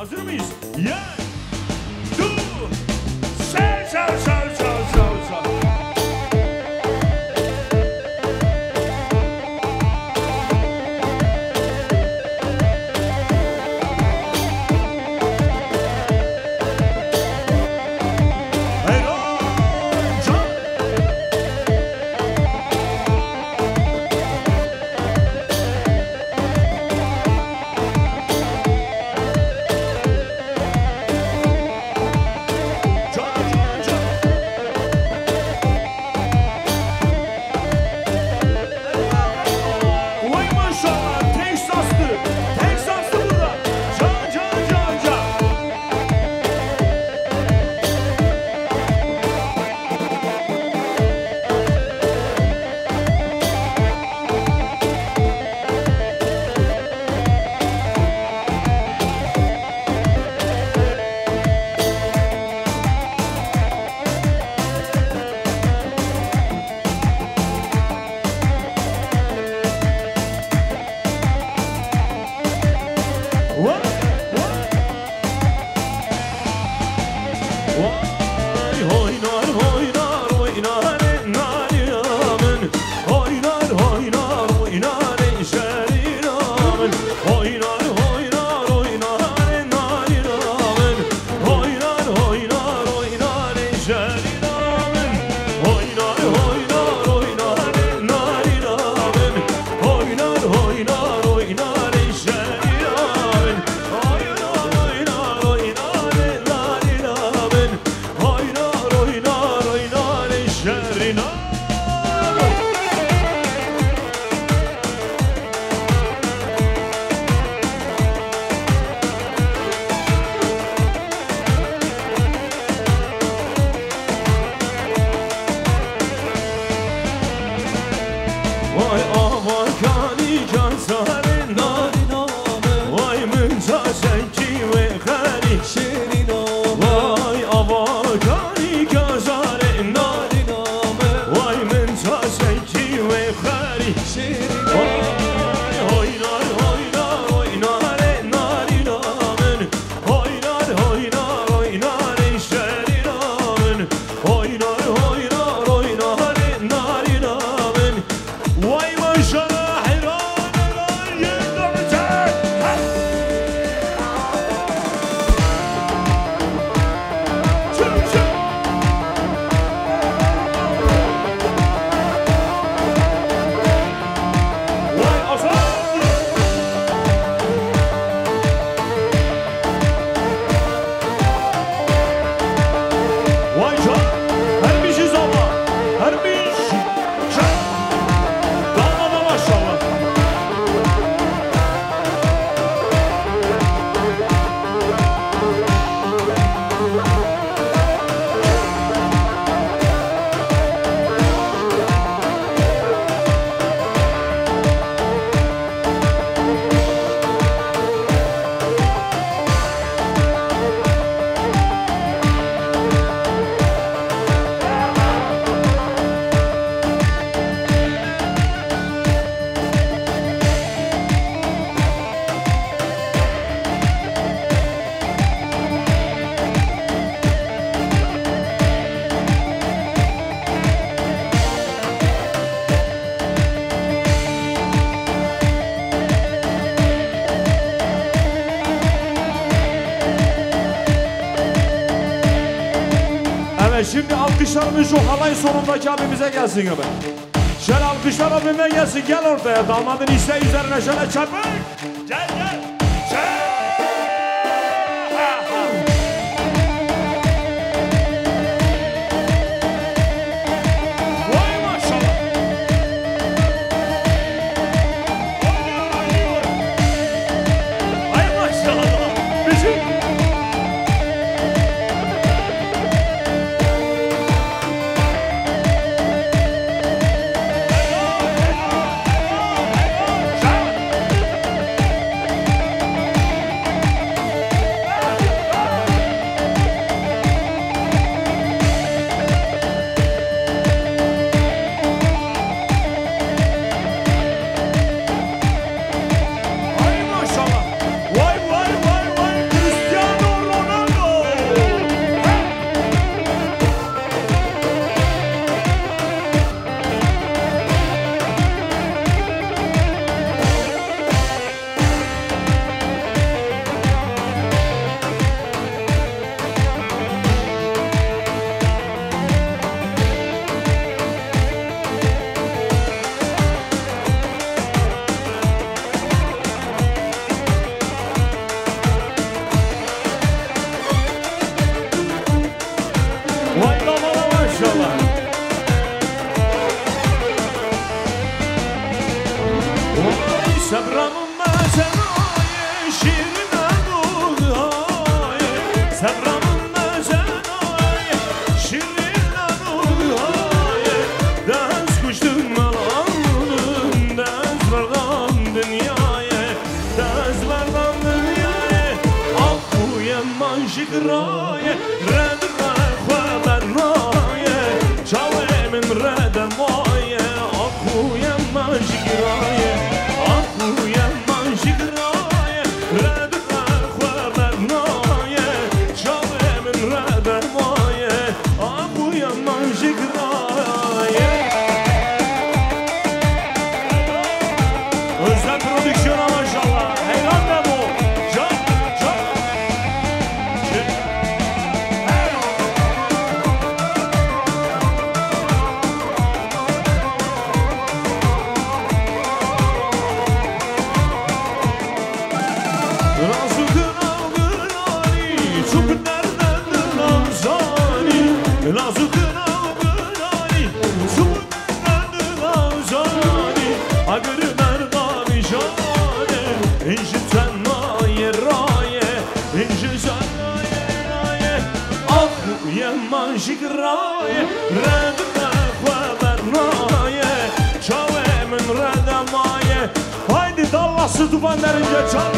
Hazır mıyız? Ya, du, sel, sel, sel, sel, sel, sel. Şimdi alkışlarımız şu halay sonundaki abimize gelsin Ömer. Şöyle alkışlar abime gelsin, gel ortaya. Damadın isteği üzerine şöyle çarpık. Gel gel. Sebramın mezenaye şirine duhaye Sebramın mezenaye şirine duhaye Dez kuştum melandım Dez vergam dünyaya Dez vergam dünyaya Akbu yemman şikraye Red rekhaber naye Çavemin redem vaye Akbu yemman şikraye Özlem prodüksiyona maşallah. Heyran da bu. Can. Razı kınav kınani, çok nereden nazani. Razı kınav kınani, çok nereden nazani. Agır merdami şane, inşi sennaye raye, inşi sennaye raye. Akbu yemman şikraye, redme khaber naye, çavemin redemaye. Haydi dallası tufanlarınca çal.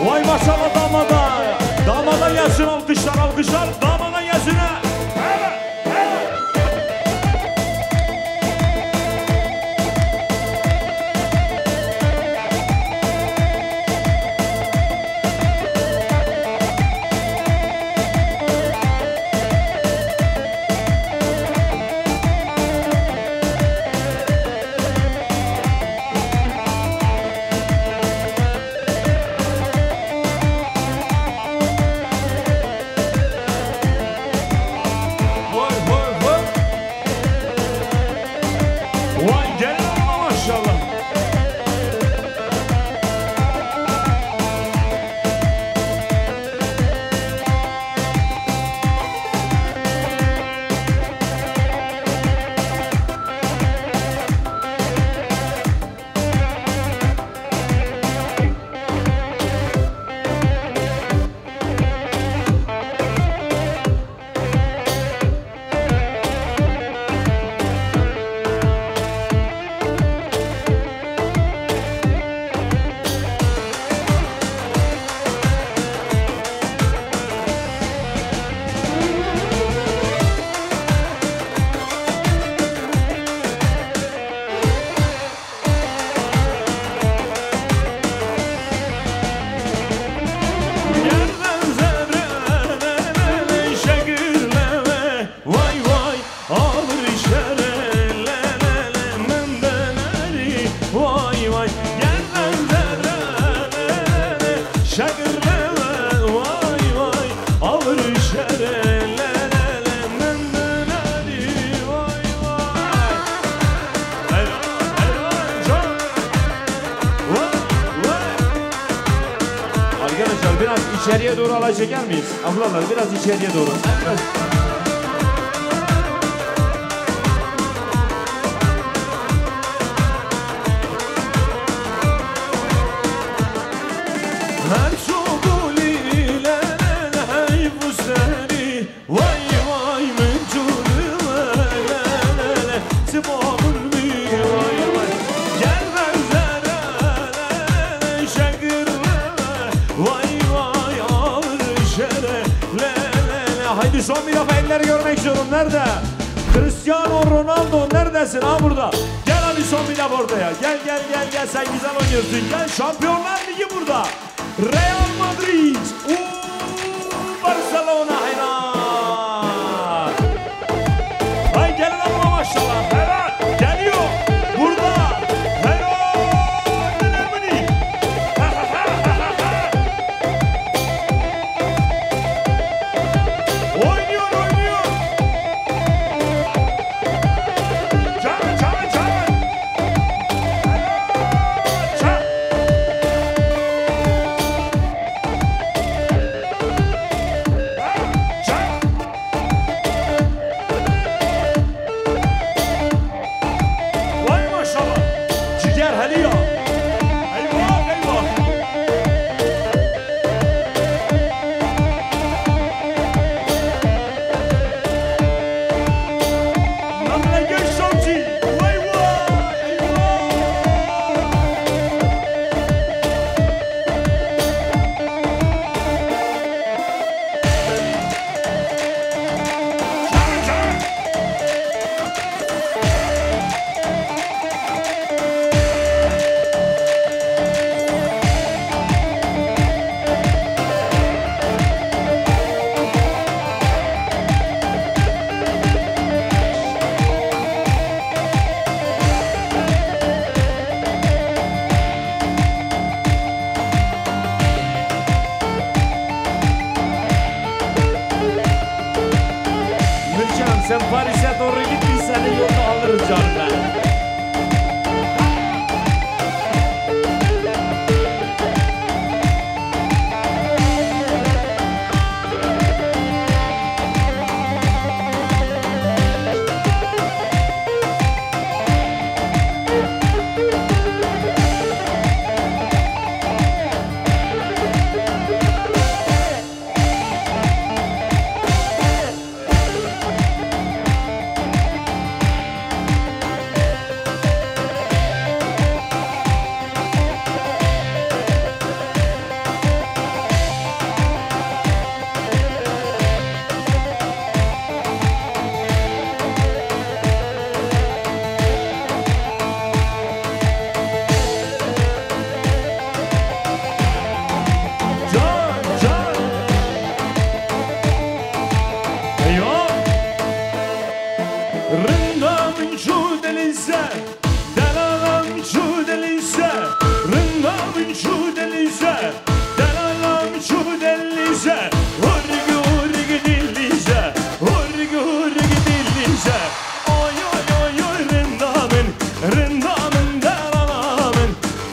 Vay maşallah damada. Damada gelsin alkışlar alkışlar. Damada gelsin ha. Vay gel ama maşallah. Arkadaşlar biraz içeriye doğru alay çeker miyiz? Ablalar biraz içeriye doğru. Evet. Her şokuli lele hey fustani vay vay mencuri lele sibabın bir vay vay gel benzere lele şakir lele vay vay ağır şere lele. Haydi son bir defa elleri görmek istiyorum. Nerede? Cristiano Ronaldo neredesin? Ha burada. Gel hadi son bir defa ortaya. Gel sen güzel oynuyorsun. Gel Şampiyonlar Ligi burada. Real Madrid, Barcelona helal. Hay gelin ama maşallah helal. Geliyor burada. Helal. Sen Paris'e doğru git, biz seni yolda alırız canım ben.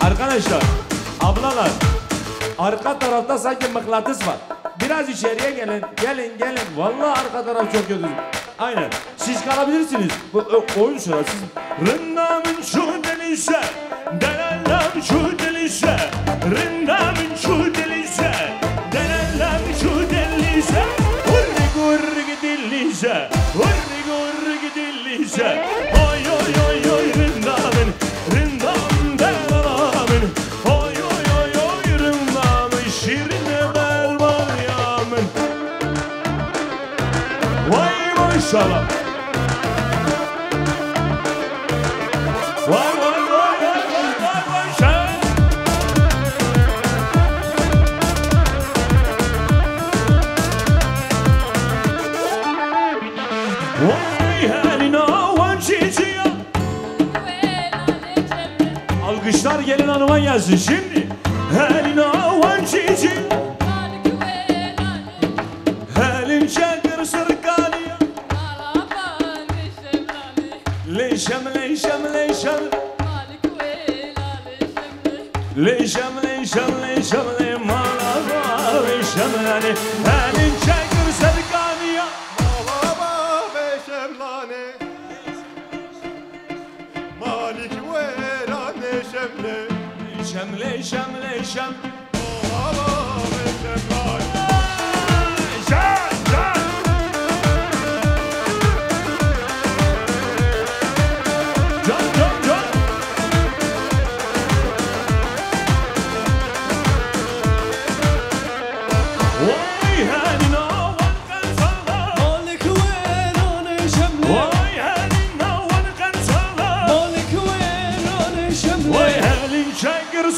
Arkadaşlar, ablalar, arka tarafta sanki mıknatıs var. Biraz içeriye gelin, gelin. Vallahi arka taraf çok kötü. Aynen. Siz kalabilirsiniz. Bu oyun sırası. Rındamın şu delise, delalam şu delise, rındamın şu delise, delalam şu delise, hurri delise, hurri delise, oy rındamın, delamın, oy rındamın, şirine berbayamın. Vay maşallah. Vay sen. Vay halina van çiçeği. Alkışlar gelin hanıma gelsin şimdi. Halina van çiçeği. Halin çakır sırkaniya. Leşem malaba leşemlani. Halin çakır sırkaniya. Malaba leşemlani. Malik vela leşemle. Leşem. Malaba leşemlani.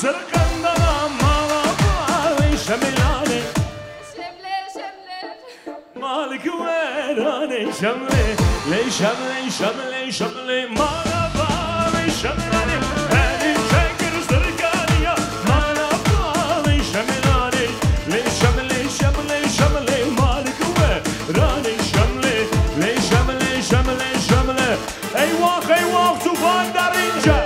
Sırkandana malaba leşemlani. Malik verane şemle, leşemle malaba leşemlani. Elin çekir sırkaniya malaba leşemlani. Leşemle malik verane şemle. Eyvah tufan darince.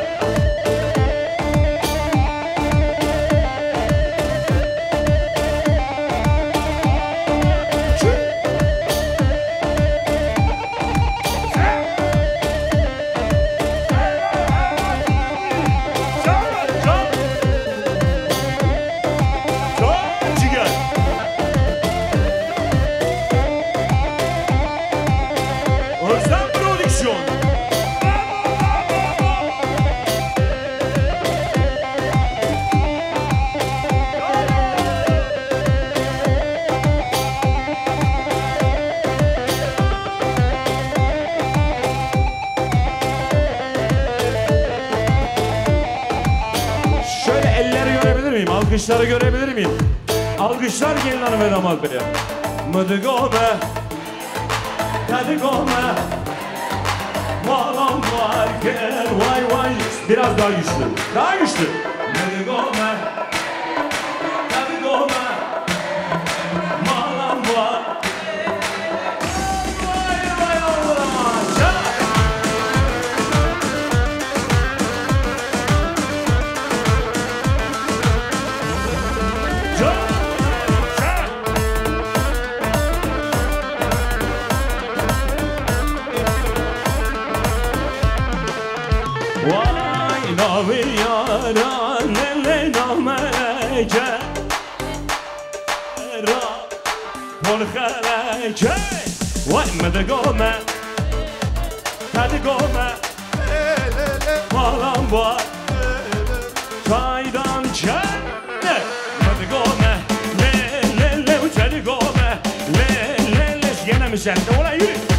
Alkışları görebilir miyim? Alkışlar gelin hanım ve damat beye. Mıdıgome, tadigome, malam varken vay. Biraz daha güçlü. Mıdıgome, tadigome, malam var. Vay Allah. lele nameke Ra Kol khaleke Vay medegome Medegome Malam var Çaydan çene Medegome Lele medegome Lele Yine mi sen de ola yürü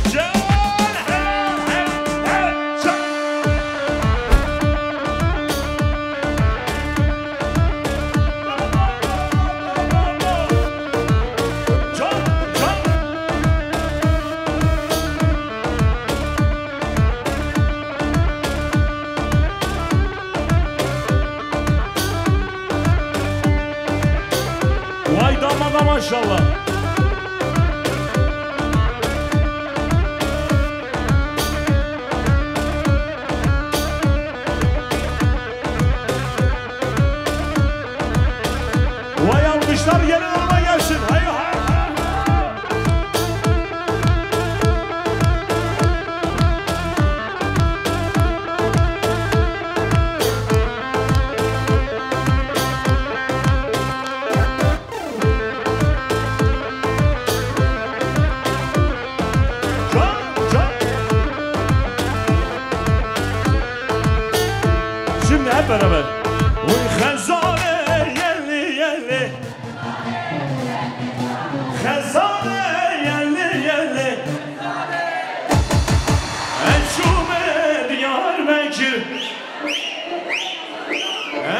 Maşallah. Vay almışlar yeni araba gelsin. Hayır hayır. Hep beraber. Uy Khazane yerli yerli. Khazane yerli yerli. Eşume Diyarbakır.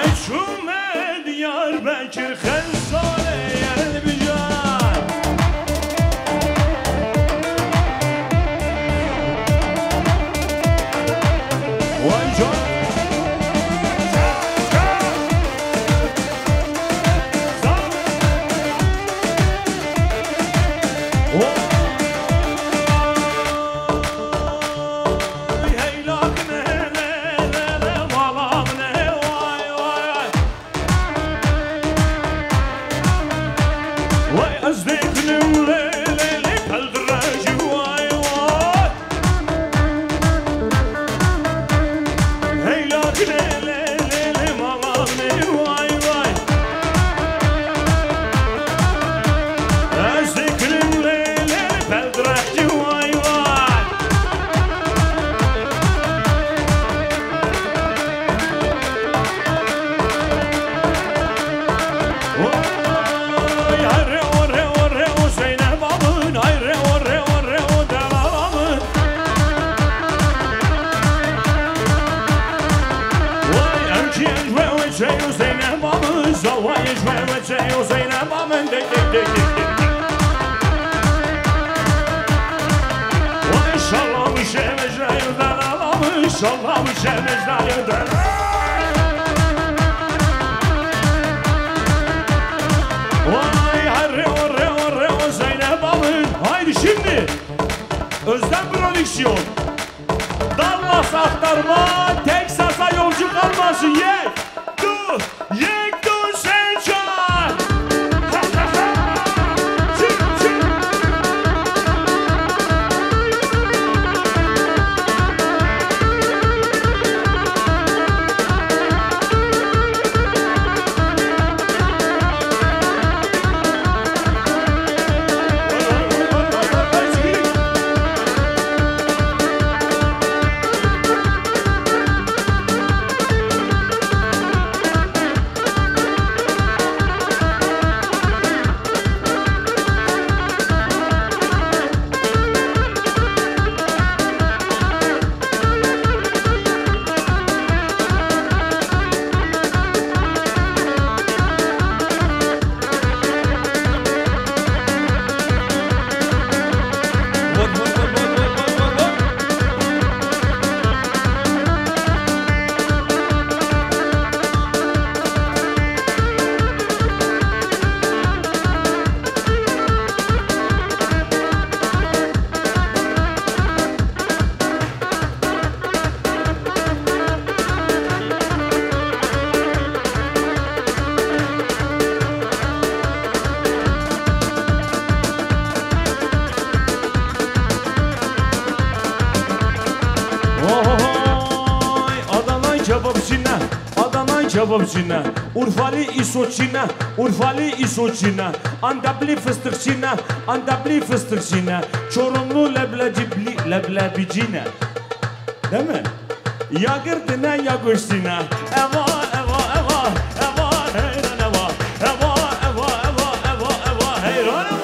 Eşume Diyarbakır. Khazane yerli bir can. Vay can. İnşallah bu şemecdayıdır. Vay harre orre orre o Zeynep Hanım. Haydi şimdi Özlem Prodüksiyon Dallas aktarma Teksas'a yolcu kalmasın. Yek du yek du sen çay. kebapçına, Urfalı isoçina, Urfalı isoçina, Antepli fıstıkçına, Antepli fıstıkçına, Çorumlu leblebicine. Değil mi? Ya girdine ya koştina. Eva, eva, eva, eva, heyran eva, eva, eva, eva, eva, eva, heyran eva.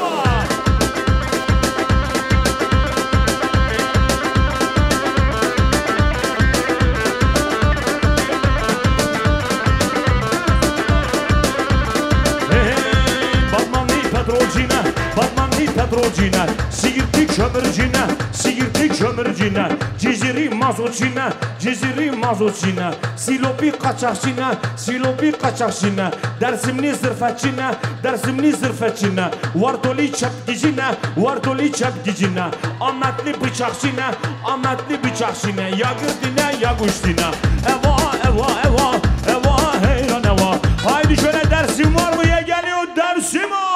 Batmanlı Petrocina, Siirtli kömürcine, Siirtli kömürcine, Ciziri mazotçina, Ciziri mazotçina, Silopi kaçakçina, Silopi kaçakçina, Dersimli zırfetçina, Dersimli zırfetçina, Vardoli çepgicine, Vardoli çepgicine, Ahmetli bıçakçina, Ahmetli bıçakçina, ya girdine ya kuştina. Eva, eva, eva, eva, heyran eva. Haydi şöyle Dersim var mı ya geliyor Dersim o.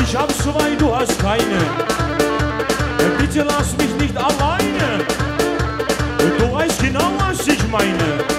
Ich hab zwei, du hast keine. Bitte lass mich nicht alleine. Du weißt genau, was ich meine.